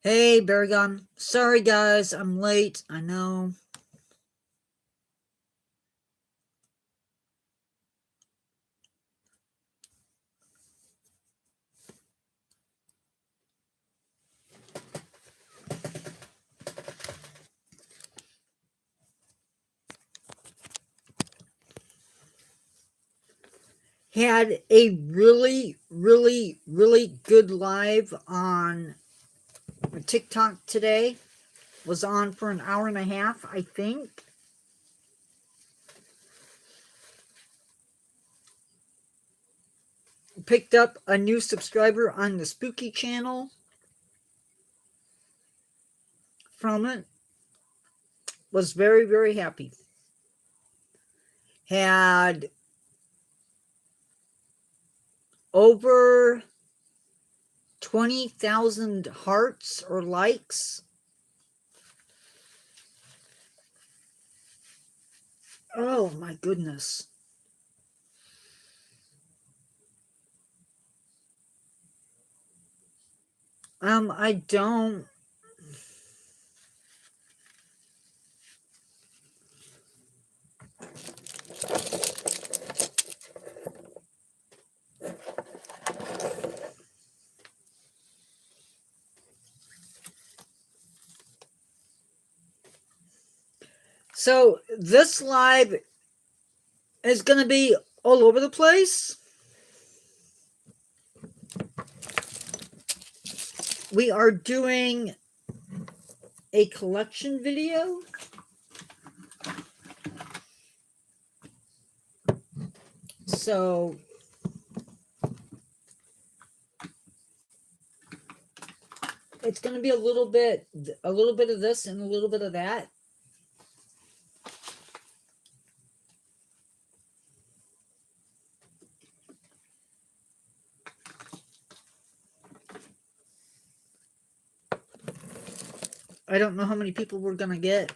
Hey, Baragon. Sorry, guys, I'm late. I know. Had a really good live on TikTok today. Was on for an hour and a half, I think. Picked up a new subscriber on the Spooky channel from it. Was very happy. Had over 20,000 hearts or likes. Oh my goodness. I don't. So this live is going to be all over the place. We are doing a collection video. So it's going to be a little bit of this and a little bit of that. I don't know how many people we're going to get.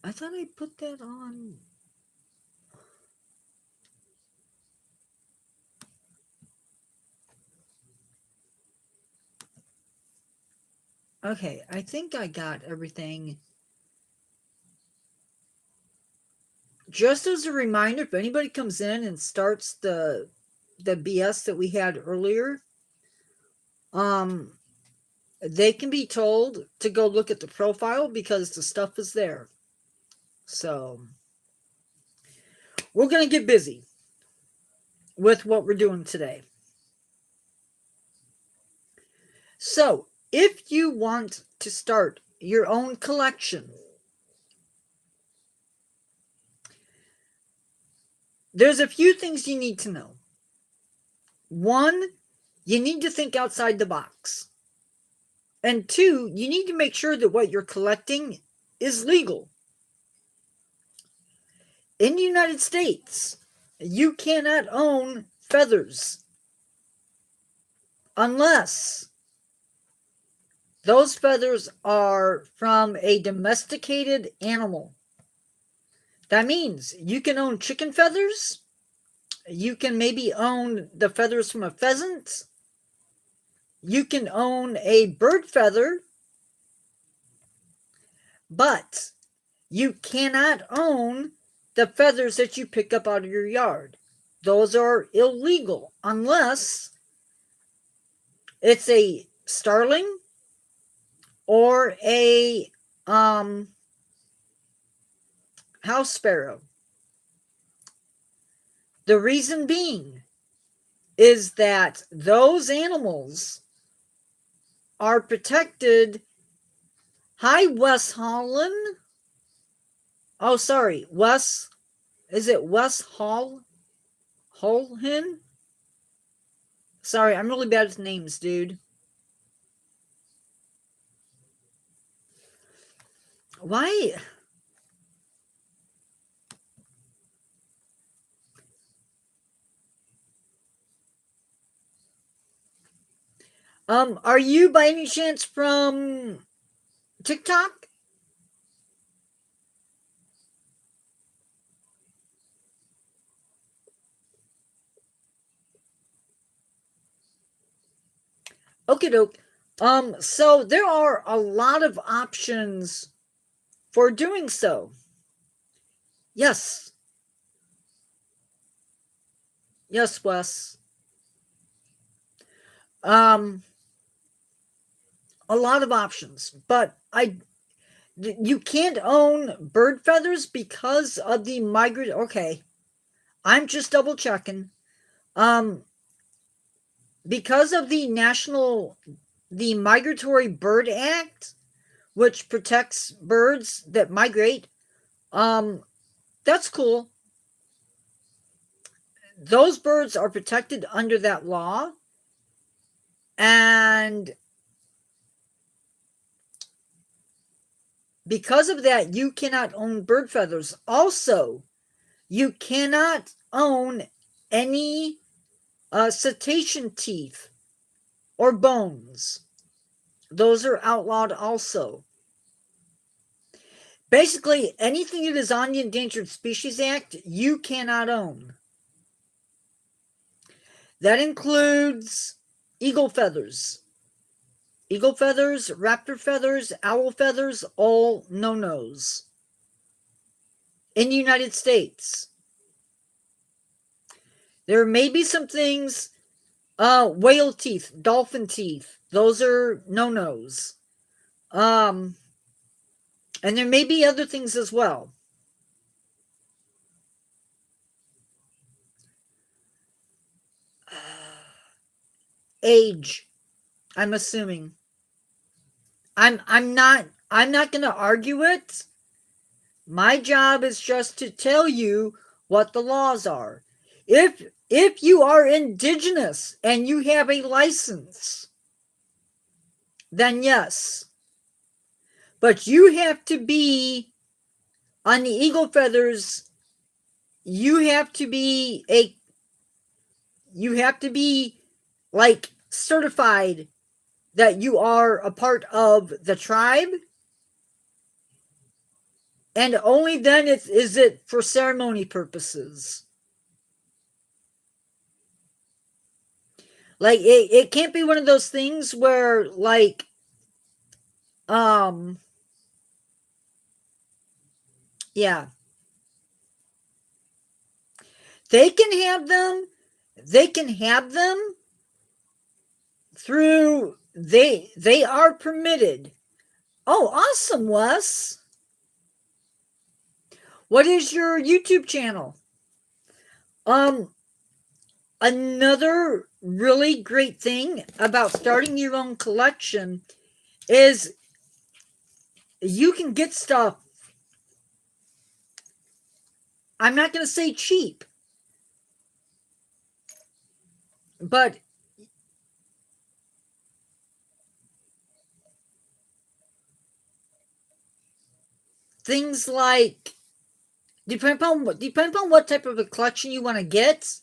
I thought I put that on. Okay, I think I got everything. Just as a reminder, if anybody comes in and starts the BS that we had earlier, they can be told to go look at the profile because the stuff is there. So we're going to get busy with what we're doing today. So if you want to start your own collection, there's a few things you need to know. One, you need to think outside the box. And two, you need to make sure that what you're collecting is legal. In the United States, you cannot own feathers unless those feathers are from a domesticated animal. That means you can own chicken feathers. You can maybe own the feathers from a pheasant. You can own a bird feather. But you cannot own the feathers that you pick up out of your yard. Those are illegal unless it's a starling or a house sparrow. The reason being is that those animals are protected. Hi, Wes Holland. Oh, sorry, Wes Is it Wes Holhin? Sorry, I'm really bad with names, dude. Why? Are you by any chance from TikTok? Okay, doke. So there are a lot of options for doing so. Yes. Yes, Wes. Um, a lot of options, but you can't own bird feathers because of the migrant. Okay, I'm just double checking. Um, because of the Migratory Bird Act, which protects birds that migrate. Um, that's cool. Those birds are protected under that law, and because of that, you cannot own bird feathers. Also, you cannot own any cetacean teeth or bones. Those are outlawed also. Basically, anything that is on the Endangered Species Act, you cannot own. That includes eagle feathers. Eagle feathers, raptor feathers, owl feathers, all no-nos in the United States. There may be some things, whale teeth, dolphin teeth, those are no-nos. And there may be other things as well. Age, I'm assuming. I'm not going to argue it. My job is just to tell you what the laws are. If you are indigenous and you have a license, then yes. But you have to be on the eagle feathers, you have to be like certified that you are a part of the tribe, and only then is it for ceremony purposes. Like it can't be one of those things where like um yeah, they can have them they can have them through they are permitted. Oh, awesome, Wes. What is your YouTube channel? Um, Another really great thing about starting your own collection is you can get stuff. I'm not going to say cheap, but things like depend on what type of a collection you want to get.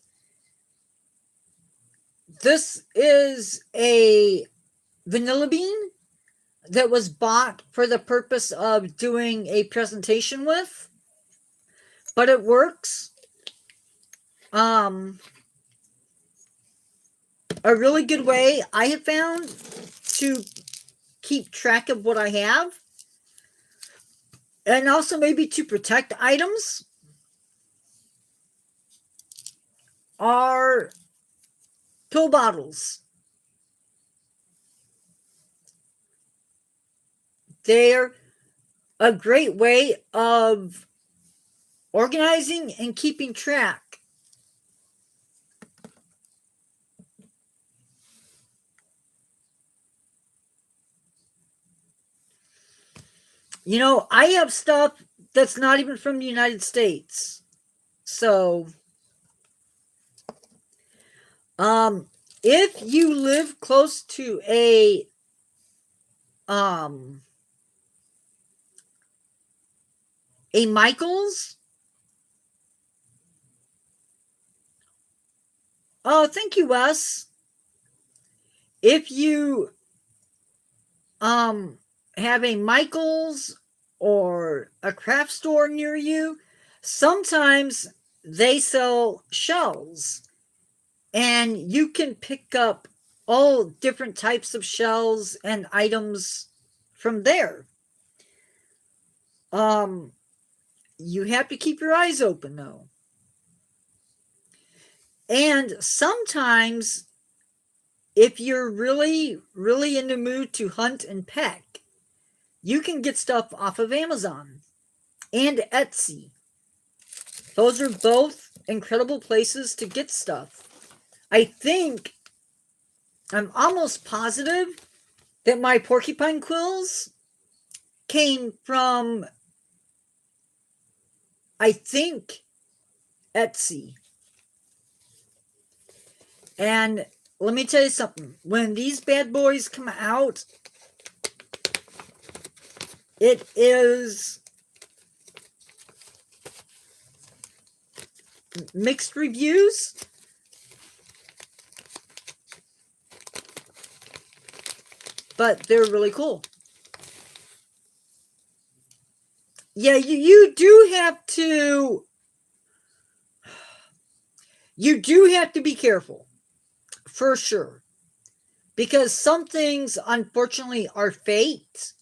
This is a vanilla bean that was bought for the purpose of doing a presentation with, but it works. A really good way I have found to keep track of what I have, and also maybe to protect items, are pill bottles. They're a great way of organizing and keeping track. You know, I have stuff that's not even from the United States. So, if you live close to a Michaels, oh, thank you, Wes. If you have a Michaels or a craft store near you, sometimes they sell shells, and you can pick up all different types of shells and items from there. You have to keep your eyes open though. And sometimes if you're really, really in the mood to hunt and peck, you can get stuff off of Amazon and Etsy. Those are both incredible places to get stuff. I'm almost positive that my porcupine quills came from, I think, Etsy. And let me tell you something. When these bad boys come out, it is mixed reviews. But they're really cool. Yeah, you do have to be careful, for sure, because some things unfortunately are fate.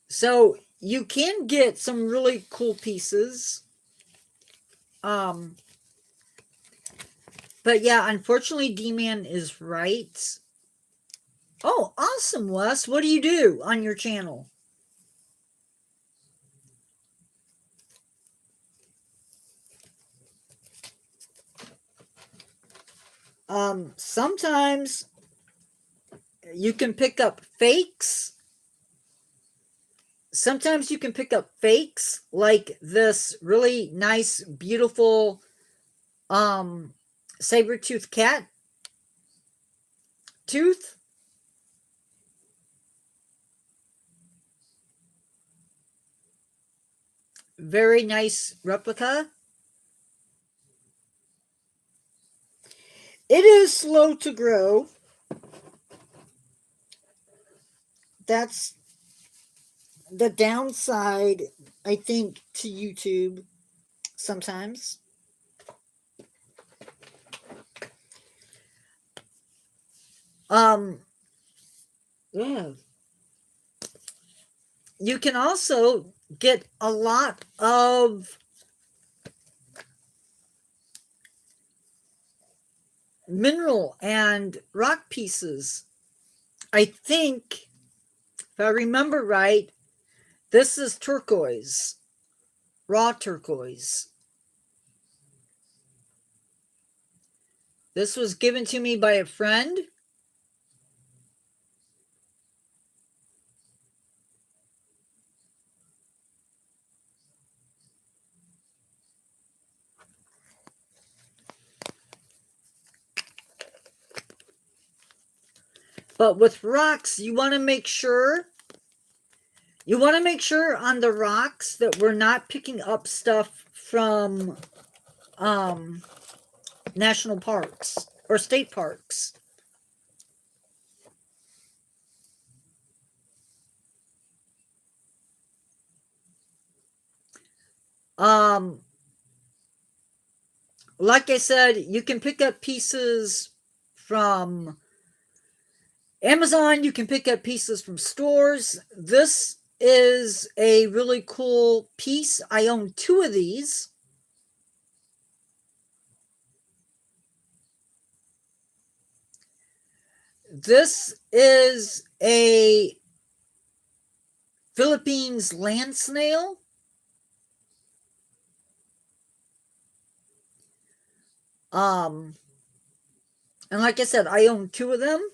So you can get some really cool pieces. But yeah, unfortunately, D-Man is right. Oh, awesome, Wes. What do you do on your channel? Sometimes you can pick up fakes. Sometimes you can pick up fakes like this really nice, beautiful saber-tooth cat tooth. Very nice replica. It is slow to grow. That's the downside, I think, to YouTube sometimes. Yeah. You can also get a lot of mineral and rock pieces. I think, if I remember right, this is turquoise, raw turquoise. This was given to me by a friend. But with rocks, you want to make sure on the rocks that we're not picking up stuff from national parks or state parks. Like I said, you can pick up pieces from Amazon, you can pick up pieces from stores. This is a really cool piece. I own 2 of these. This is a Philippines land snail. And like I said, I own 2 of them.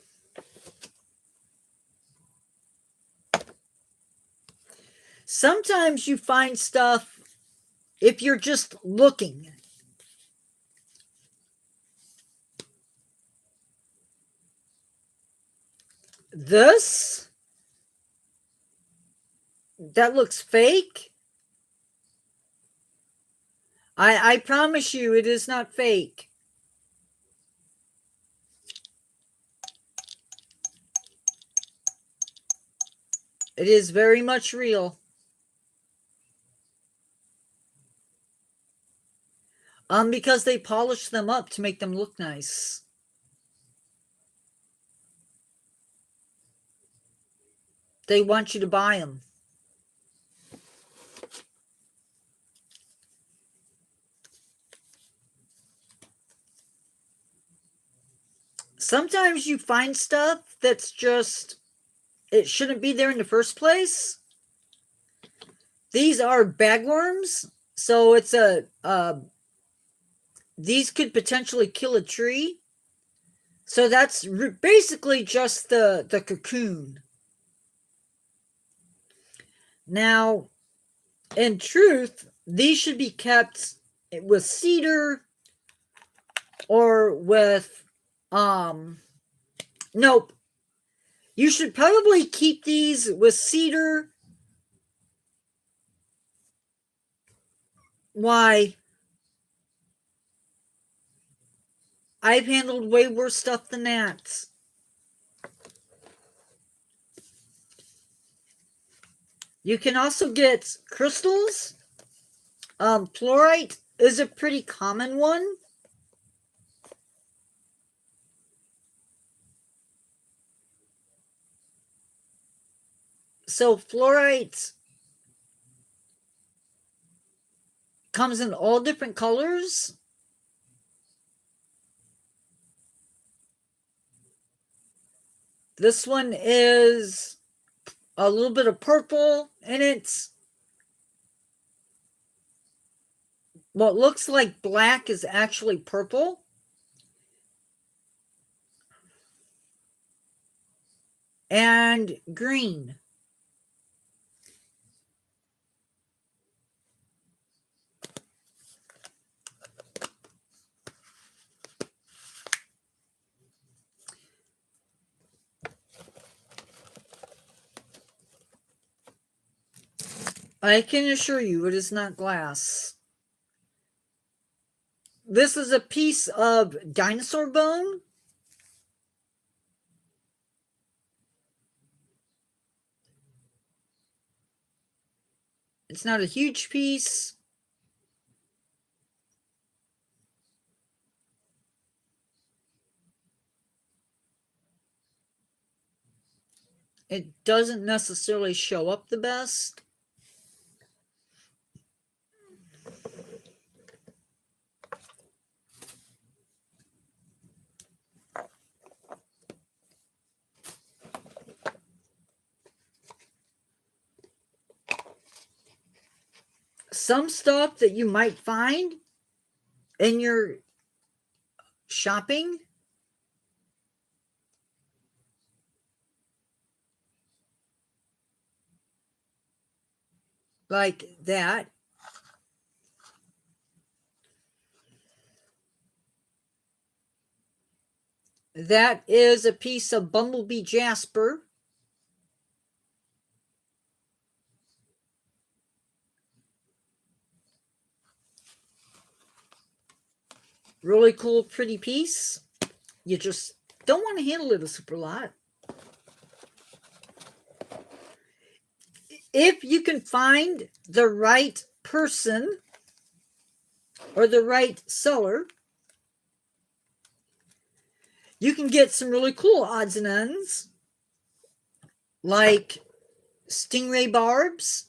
Sometimes you find stuff if you're just looking. This, that looks fake. I promise you it is not fake. It is very much real. Because they polish them up to make them look nice. They want you to buy them. Sometimes you find stuff that's just, it shouldn't be there in the first place. These are bagworms, so it's these could potentially kill a tree. So that's basically just the cocoon. Now, in truth, these should be kept with cedar or with nope. You should probably keep these with cedar. Why? I've handled way worse stuff than that. You can also get crystals. Fluorite is a pretty common one. So fluorite comes in all different colors. This one is a little bit of purple in it. What looks like black is actually purple. And green. I can assure you it is not glass. This is a piece of dinosaur bone. It's not a huge piece. It doesn't necessarily show up the best. Some stuff that you might find in your shopping, like that, that is a piece of bumblebee jasper. Really cool, pretty piece. You just don't want to handle it a super lot. If you can find the right person or the right seller, you can get some really cool odds and ends, like stingray barbs.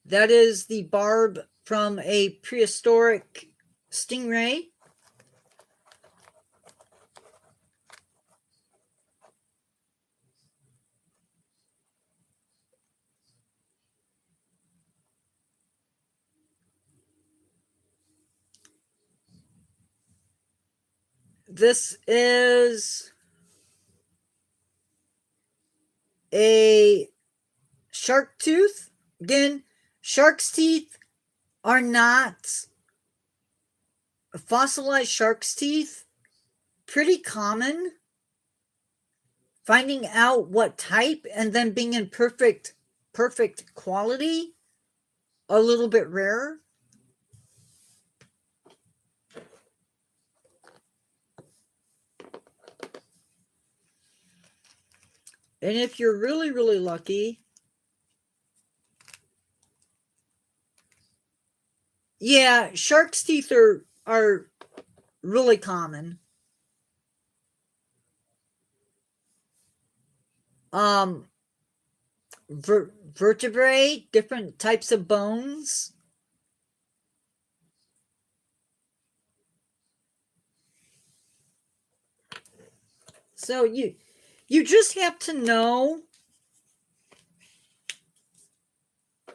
That is the barb from a prehistoric stingray. This is a shark tooth. Again, shark's teeth are not fossilized shark's teeth. Pretty common. Finding out what type and then being in perfect quality, a little bit rare. And if you're really, really lucky, yeah, shark's teeth are really common. Vertebrae, different types of bones. So you just have to know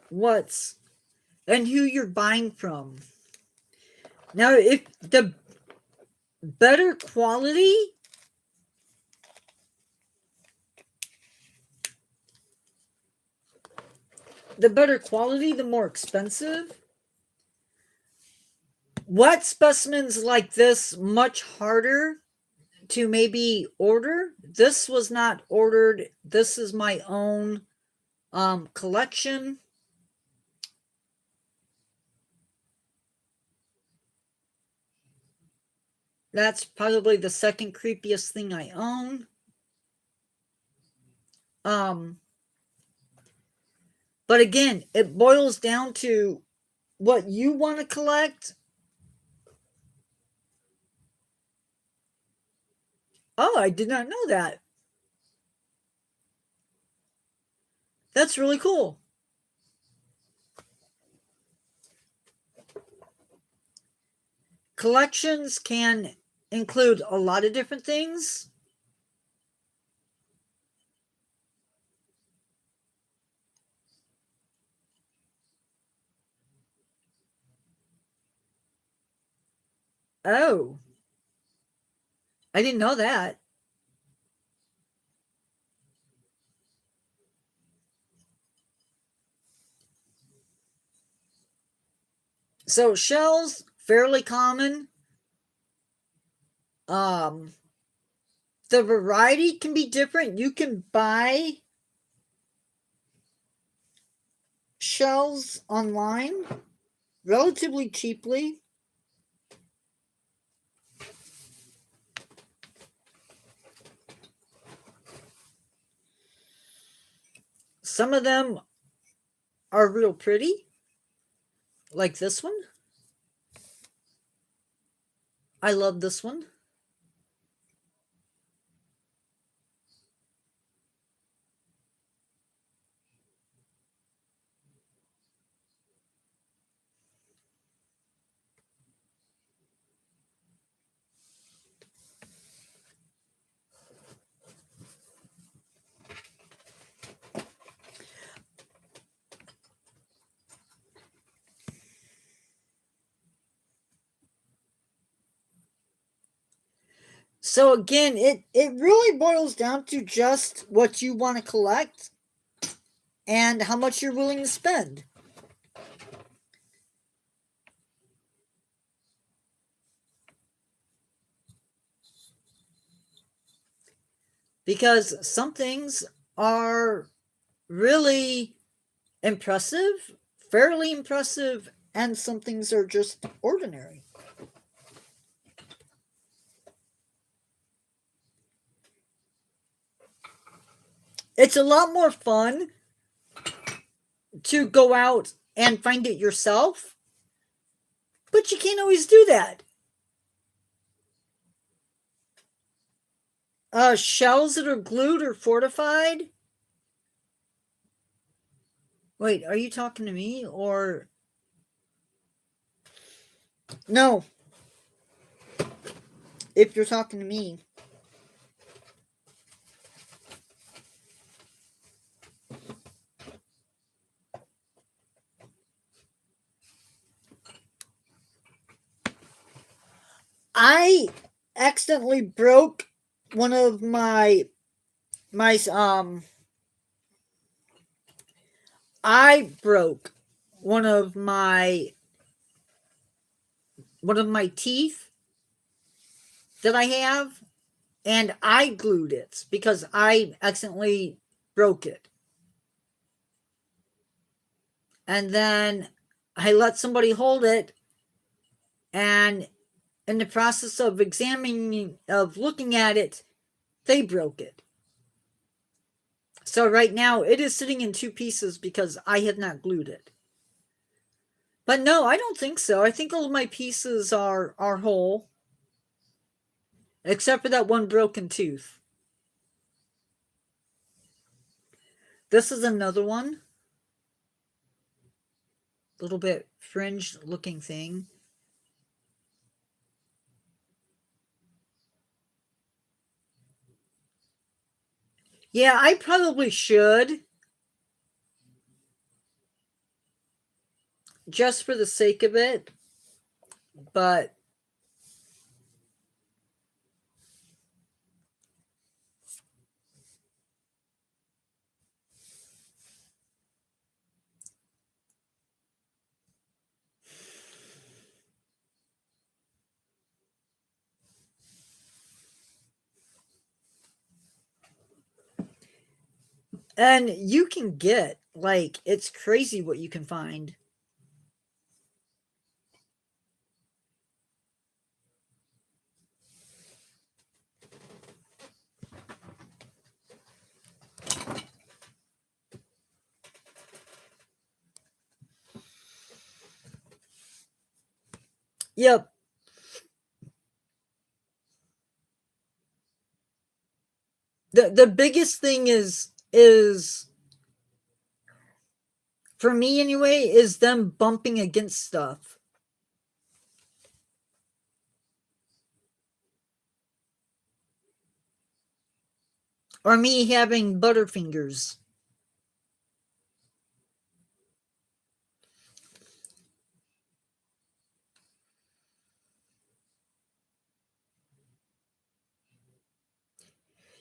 what's and who you're buying from. Now, if the better quality, the more expensive. Wet specimens like this, much harder to maybe order. This was not ordered. This is my own collection. That's probably the second creepiest thing I own. But again, it boils down to what you want to collect. Oh, I did not know that. That's really cool. Collections can include a lot of different things. Oh, I didn't know that. So shells, fairly common. The variety can be different. You can buy shells online relatively cheaply. Some of them are real pretty, like this one. I love this one. So again, it really boils down to just what you want to collect and how much you're willing to spend. Because some things are really impressive, fairly impressive, and some things are just ordinary. It's a lot more fun to go out and find it yourself, but you can't always do that. Shells that are glued or fortified. Wait, are you talking to me or no? If you're talking to me, I accidentally broke one of my I broke one of my teeth that I have, and I glued it because I accidentally broke it. And then I let somebody hold it, and in the process of looking at it, they broke it. So right now it is sitting in two pieces because I have not glued it. But no, I don't think so. I think all of my pieces are whole, except for that one broken tooth. This is another one. Little bit fringed looking thing. Yeah, I probably should. Just for the sake of it. But and you can get, like, it's crazy what you can find. Yep. The biggest thing is for me anyway, is them bumping against stuff. Or me having butterfingers.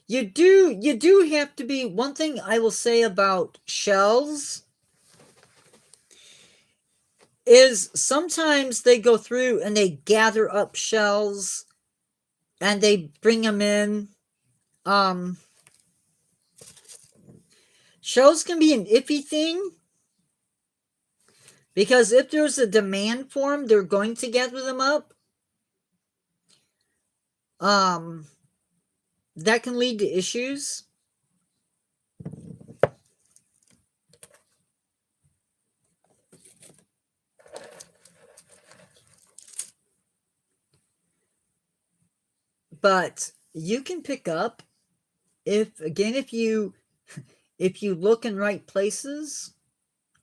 You do have to be. One thing I will say about shells is sometimes they go through and they gather up shells and they bring them in. Shells can be an iffy thing because if there's a demand for them, they're going to gather them up. That can lead to issues. But you can pick up, if you look in right places,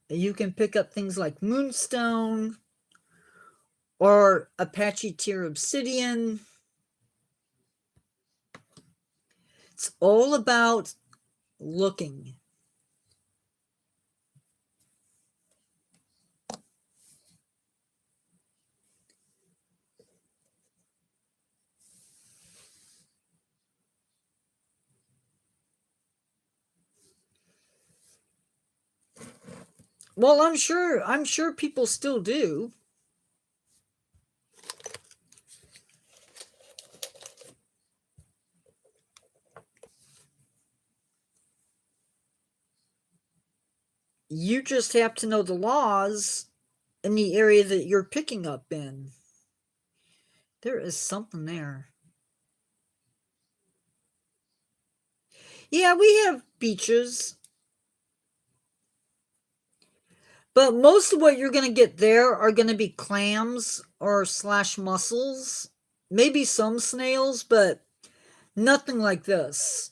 you can pick up things like moonstone or Apache tier obsidian. It's all about looking. Well, I'm sure people still do. You just have to know the laws in the area that you're picking up in. There is something there. Yeah, we have beaches. But most of what you're going to get there are going to be clams or slash mussels. Maybe some snails, but nothing like this.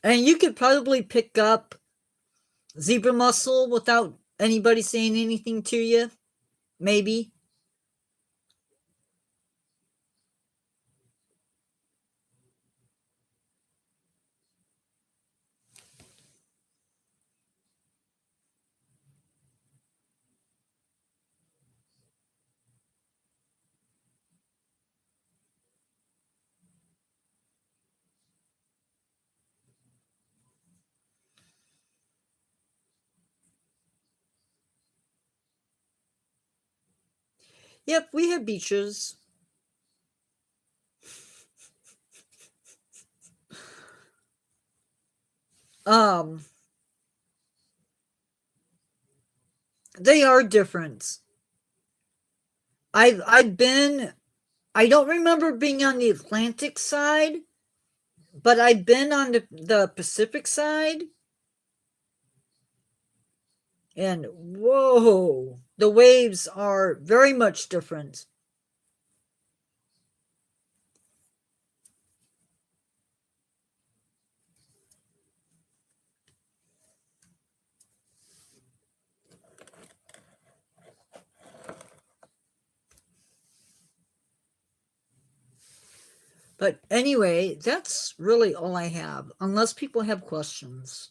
And you could probably pick up zebra mussel without anybody saying anything to you. Maybe. Yep, we have beaches. Um, they are different. I've been. I don't remember being on the Atlantic side, but I've been on the Pacific side, and whoa, the waves are very much different. But anyway, that's really all I have, unless people have questions.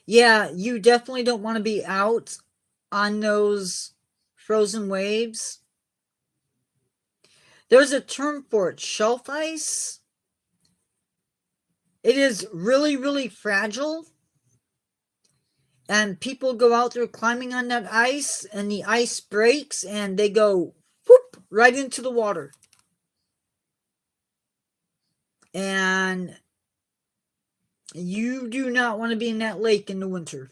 Yeah, you definitely don't want to be out on those frozen waves. There's a term for it, shelf ice. It is really, really fragile. And people go out there climbing on that ice, and the ice breaks, and they go whoop right into the water. And you do not want to be in that lake in the winter.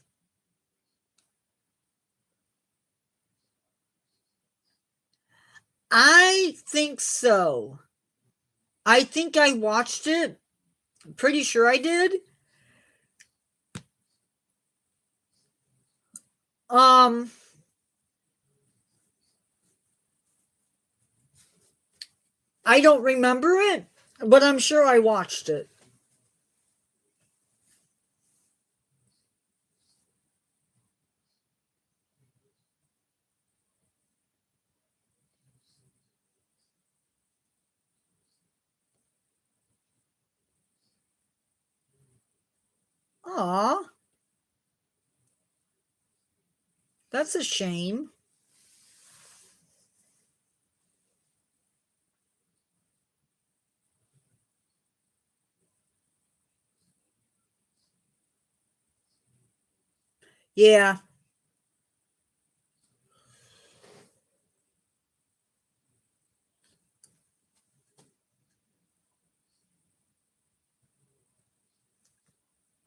I think so. I think I watched it. Pretty sure I did. Um, I don't remember it, but I'm sure I watched it. Aw, that's a shame. Yeah,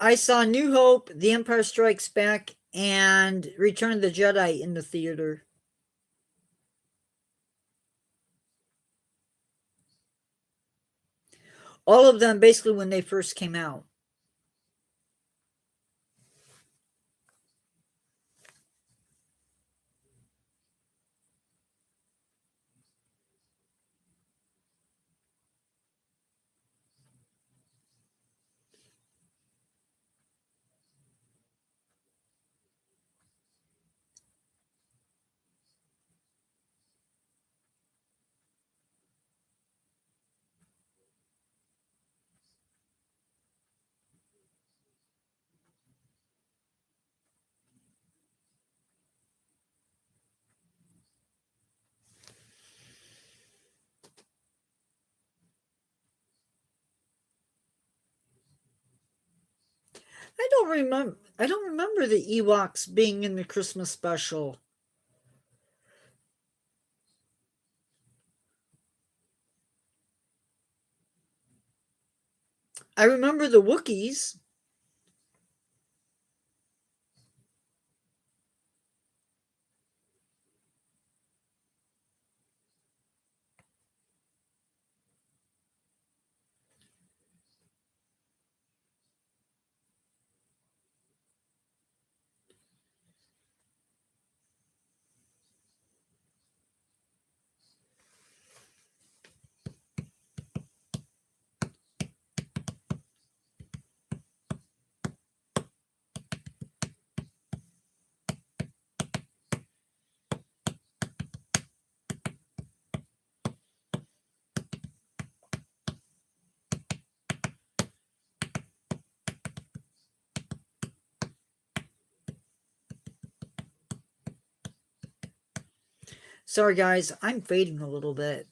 I saw New Hope, The Empire Strikes Back, and Return of the Jedi in the theater. All of them basically when they first came out. I don't remember the Ewoks being in the Christmas special. I remember the Wookiees. Sorry, guys, I'm fading a little bit.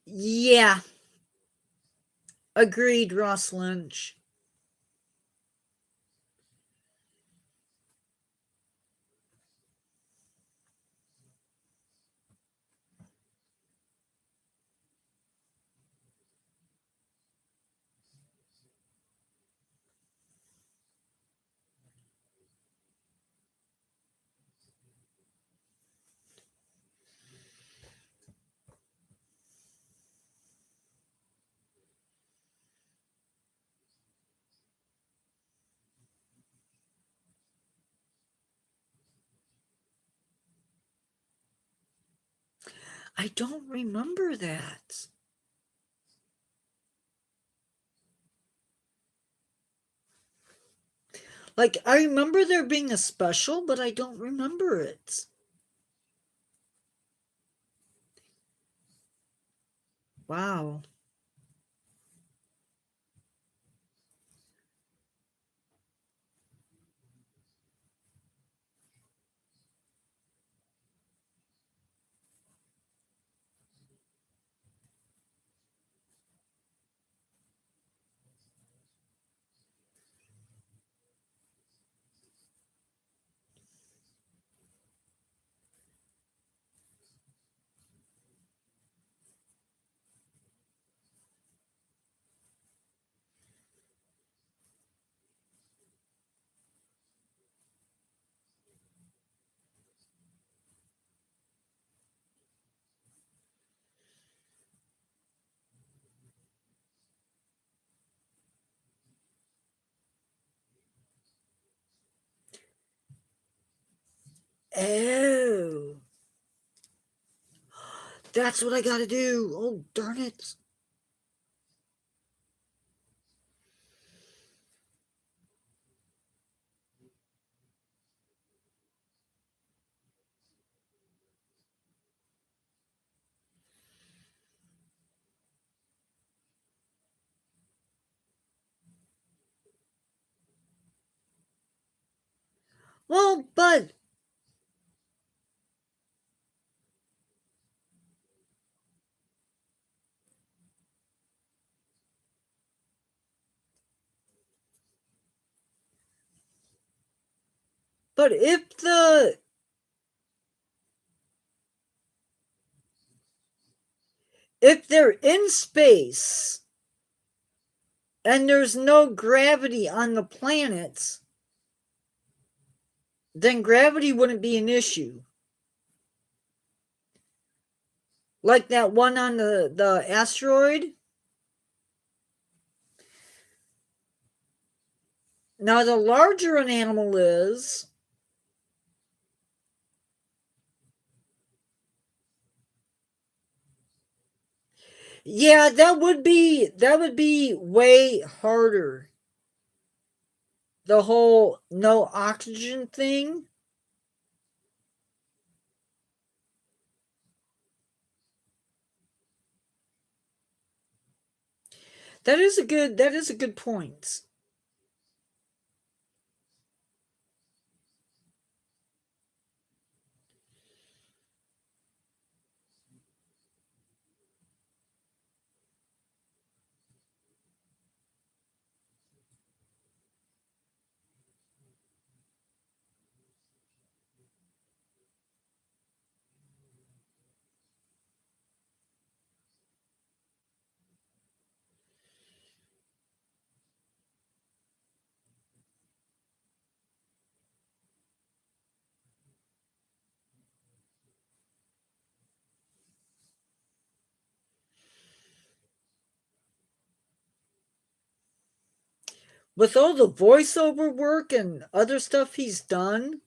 Yeah, agreed, Ross Lynch. I don't remember that. Like, I remember there being a special, but I don't remember it. Wow. Oh, that's what I gotta do. Oh, darn it. Well, but if they're in space and there's no gravity on the planets, then gravity wouldn't be an issue. Like that one on the asteroid. Now, the larger an animal is, yeah, that would be way harder. The whole no oxygen thing. That is a good point. With all the voiceover work and other stuff he's done,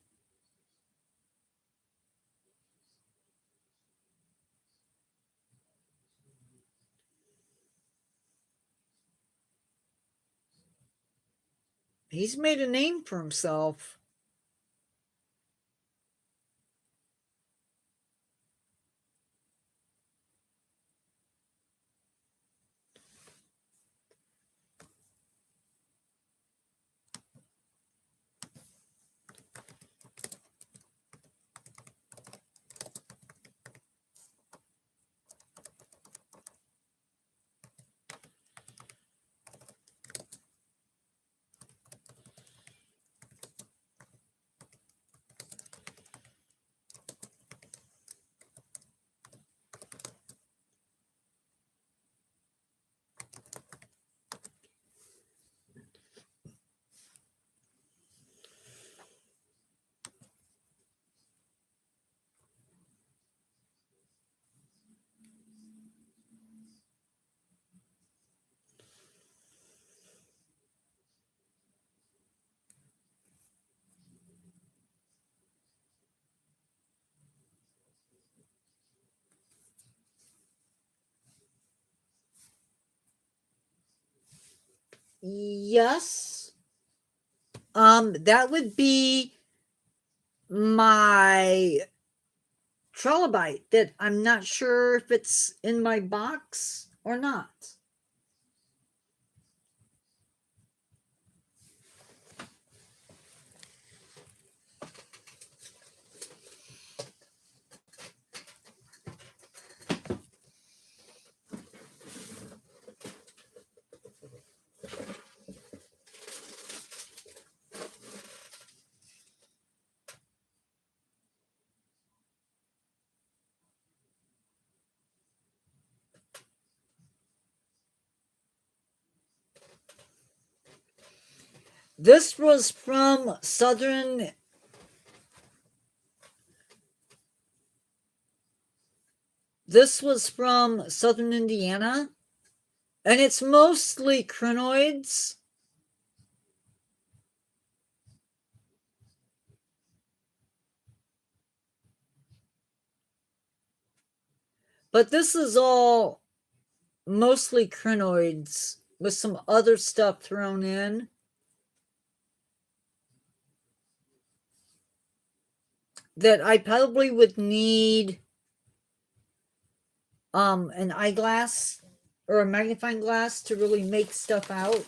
he's made a name for himself. Yes. That would be my trilobite that I'm not sure if it's in my box or not. This was from Southern. This was from Southern Indiana, and it's mostly crinoids. But this is all mostly crinoids with some other stuff thrown in. That I probably would need an eyeglass or a magnifying glass to really make stuff out.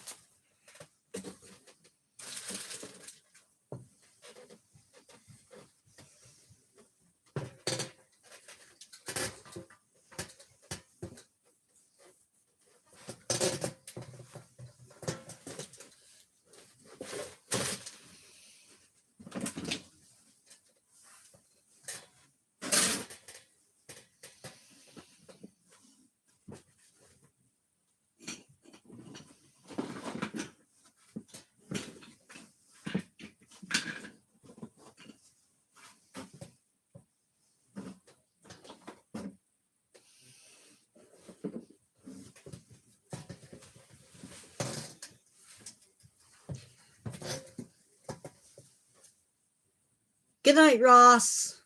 Good night, Ross.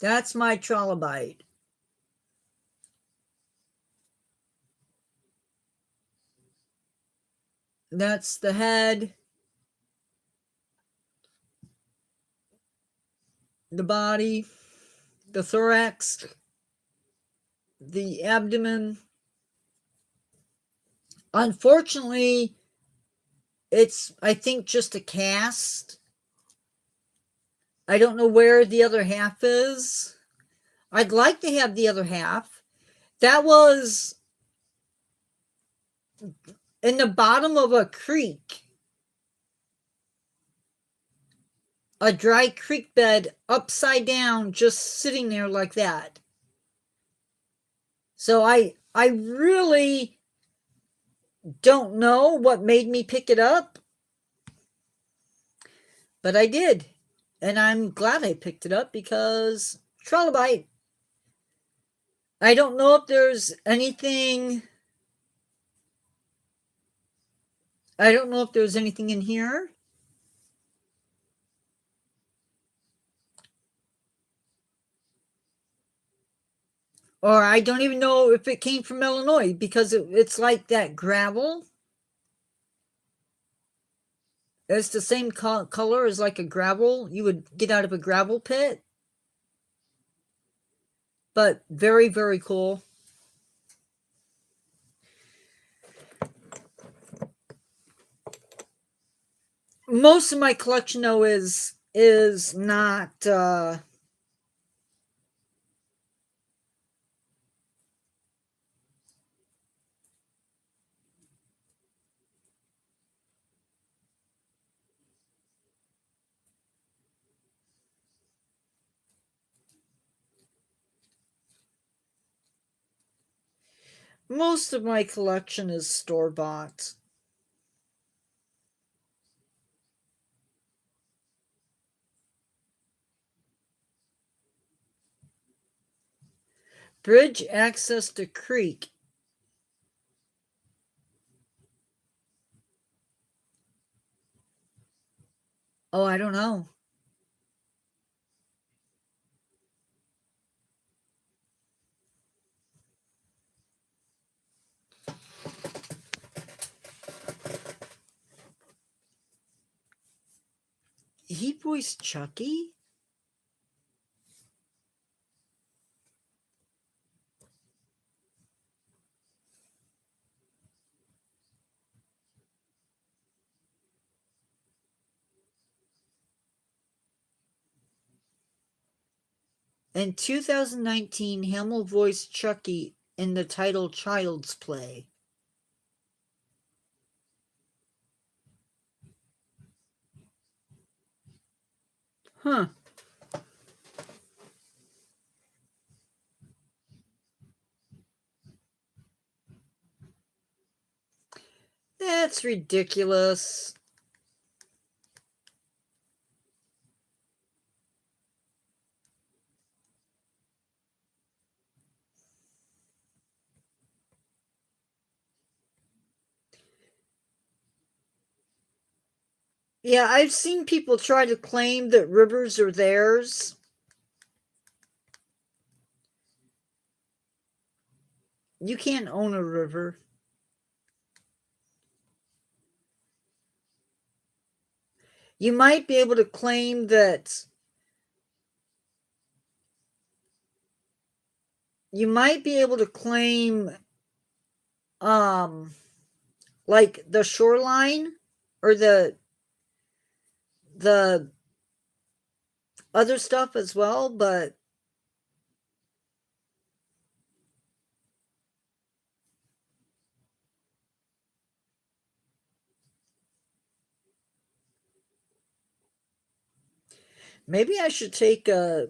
That's my trilobite. That's the head, the body, the thorax, the abdomen. Unfortunately, it's, I think, just a cast. I don't know where the other half is. I'd like to have the other half. That was in the bottom of a creek, a dry creek bed, upside down, just sitting there like that. So I really don't know what made me pick it up, but I did. And I'm glad I picked it up because trilobite. I don't know if there's anything. I don't know if there's anything in here. Or I don't even know if it came from Illinois because it's like that gravel. It's the same color as like a gravel you would get out of a gravel pit. But very, very cool. Most of my collection though is not most of my collection is store-bought. Bridge access to creek. Oh, I don't know. he voice Chucky? In 2019, Hamill voiced Chucky in the title Child's Play. Huh. That's ridiculous. Yeah, I've seen people try to claim that rivers are theirs. You can't own a river. You might be able to claim that like the shoreline or the other stuff as well, but maybe I should take a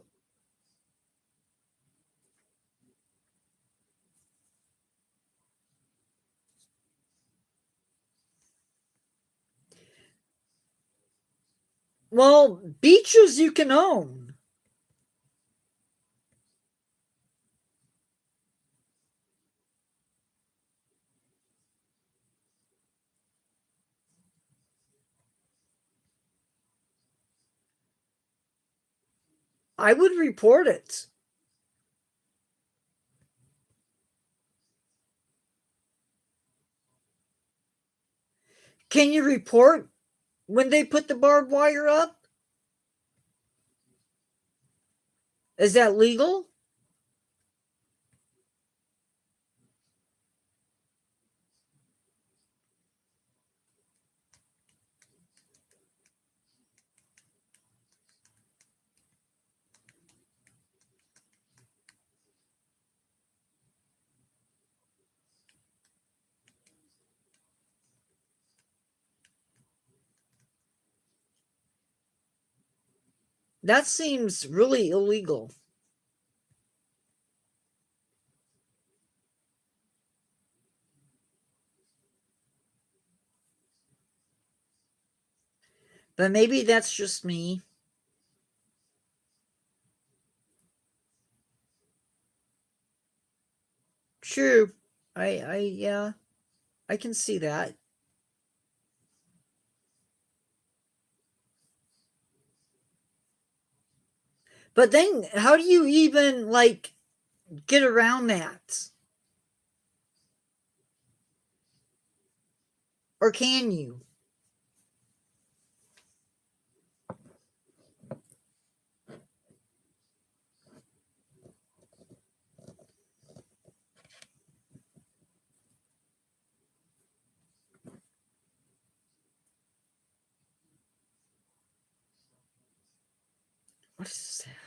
well, beaches you can own. I would report it. Can you report when they put the barbed wire up? Is that legal? That seems really illegal. But maybe that's just me. True. Yeah, I can see that. But then how do you even like get around that? Or can you? What is that?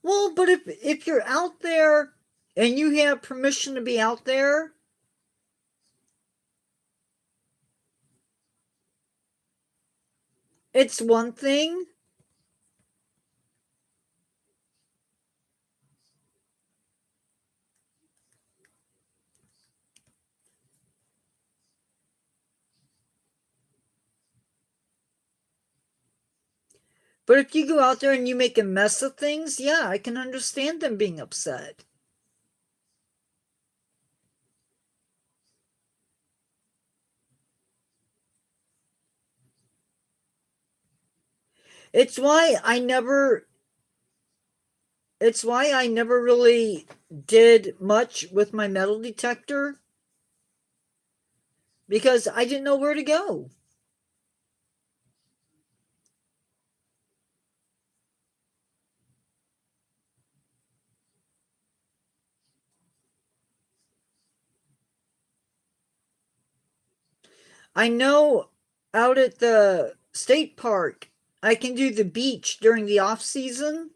Well, but if you're out there and you have permission to be out there, it's one thing. But if you go out there and you make a mess of things, yeah, I can understand them being upset. It's why I never it's why I never really did much with my metal detector because I didn't know where to go. I know out at the state park, I can do the beach during the off season.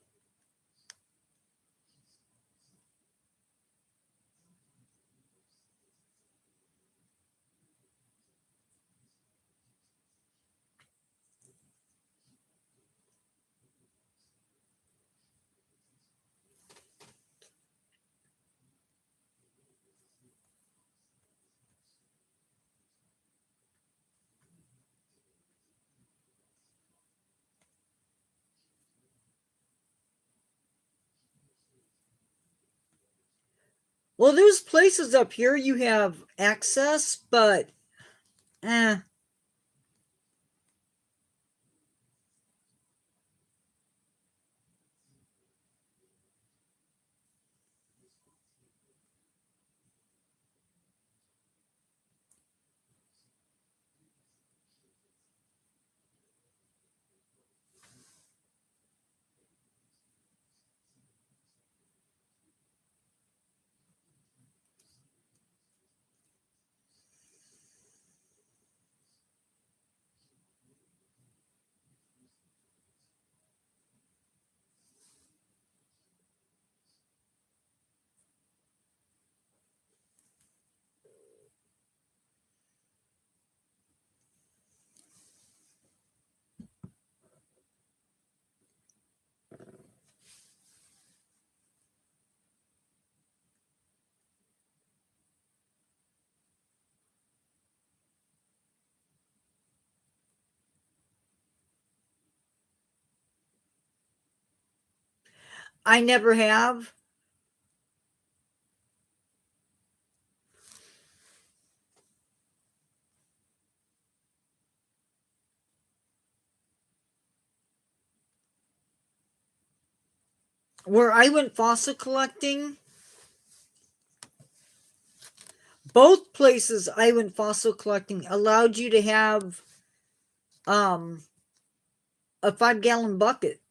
Well, there's places up here you have access, but eh. I never have. Where I went fossil collecting, both places I went fossil collecting allowed you to have um a 5 gallon bucket.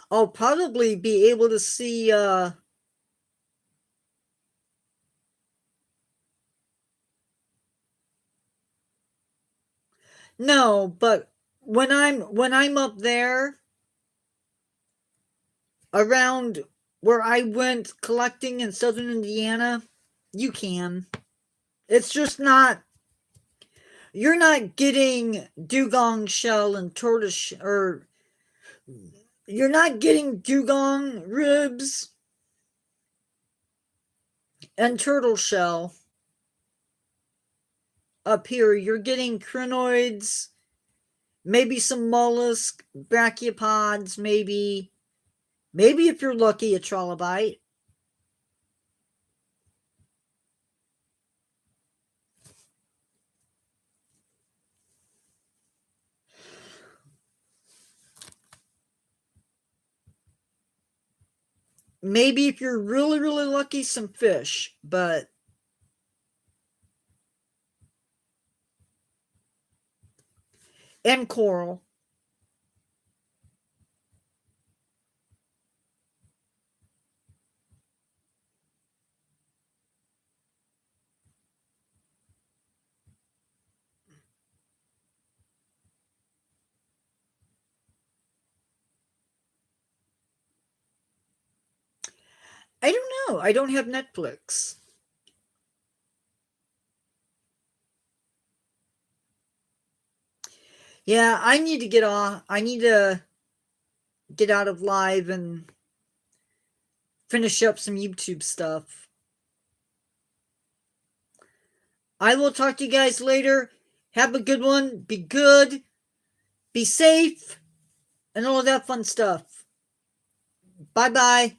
I'll probably be able to see no, but when I'm up there around where I went collecting in southern Indiana, you can. It's just not you're not getting dugong shell and tortoise or you're not getting dugong ribs and turtle shell up here. You're getting crinoids, maybe some mollusk, brachiopods, maybe if you're lucky a trilobite. Maybe if you're really really lucky some fish, but and coral. I don't know. I don't have Netflix. Yeah, I need to get off. I need to get out of live and finish up some YouTube stuff. I will talk to you guys later. Have a good one. Be good. Be safe. And all that fun stuff. Bye bye.